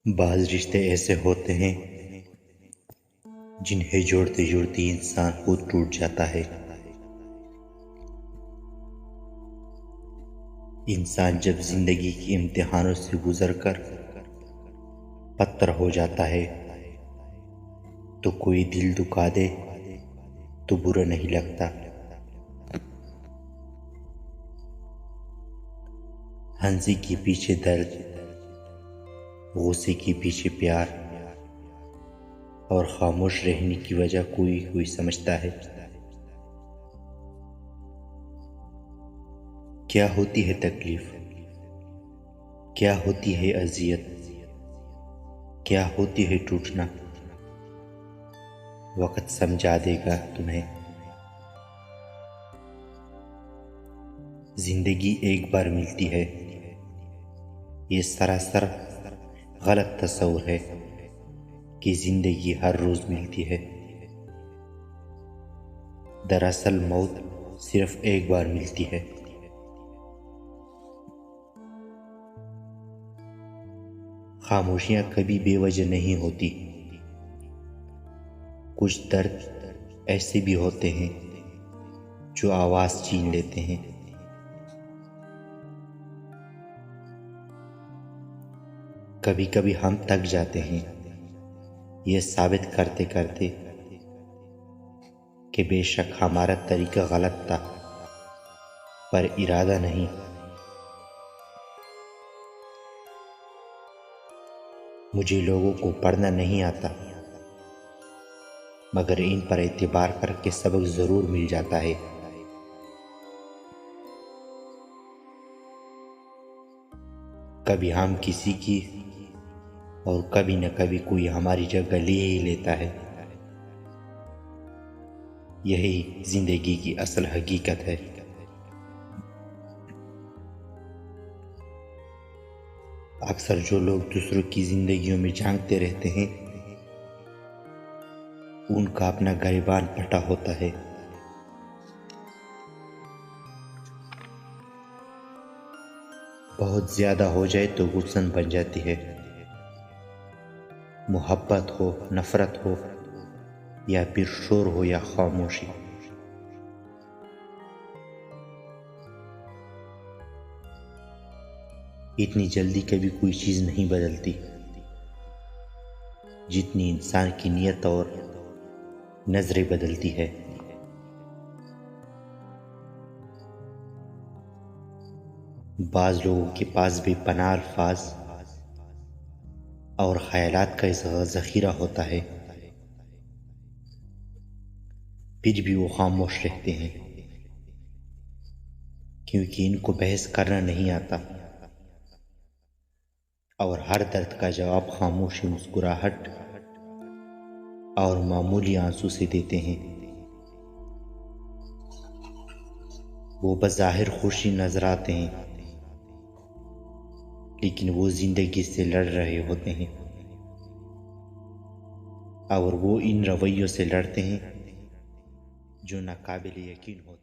بعض رشتے ایسے ہوتے ہیں جنہیں جوڑتے جوڑتے انسان خود ٹوٹ جاتا ہے۔ انسان جب زندگی کے امتحانوں سے گزر کر پتھر ہو جاتا ہے تو کوئی دل دکھا دے تو برا نہیں لگتا۔ ہنسی کے پیچھے درد، غصے کے پیچھے پیار، اور خاموش رہنے کی وجہ کوئی سمجھتا ہے۔ کیا ہوتی ہے تکلیف، کیا ہوتی ہے اذیت، کیا ہوتی ہے ٹوٹنا، وقت سمجھا دے گا تمہیں۔ زندگی ایک بار ملتی ہے، یہ سراسر غلط تصور ہے کہ زندگی ہر روز ملتی ہے۔ دراصل موت صرف ایک بار ملتی ہے۔ خاموشیاں کبھی بے وجہ نہیں ہوتی۔ کچھ درد ایسے بھی ہوتے ہیں جو آواز چھین لیتے ہیں۔ کبھی کبھی ہم تھک جاتے ہیں یہ ثابت کرتے کرتے کہ بے شک ہمارا طریقہ غلط تھا، پر ارادہ نہیں۔ مجھے لوگوں کو پڑھنا نہیں آتا، مگر ان پر اعتبار کر کے سبق ضرور مل جاتا ہے۔ کبھی ہم کسی کی اور کبھی نہ کبھی کوئی ہماری جگہ لے ہی لیتا ہے۔ یہی زندگی کی اصل حقیقت ہے۔ اکثر جو لوگ دوسروں کی زندگیوں میں جھانکتے رہتے ہیں ان کا اپنا گریبان پھٹا ہوتا ہے۔ بہت زیادہ ہو جائے تو گلشن بن جاتی ہے۔ محبت ہو، نفرت ہو، یا پھر شور ہو یا خاموشی، اتنی جلدی کبھی کوئی چیز نہیں بدلتی جتنی انسان کی نیت اور نظریں بدلتی ہے۔ بعض لوگوں کے پاس بے پناہ الفاظ اور خیالات کا ذخیرہ ہوتا ہے، پھر بھی وہ خاموش رہتے ہیں کیونکہ ان کو بحث کرنا نہیں آتا، اور ہر درد کا جواب خاموشی، مسکراہٹ اور معمولی آنسو سے دیتے ہیں۔ وہ بظاہر خوشی نظر آتے ہیں لیکن وہ زندگی سے لڑ رہے ہوتے ہیں، اور وہ ان رویوں سے لڑتے ہیں جو ناقابل یقین ہوتے ہیں۔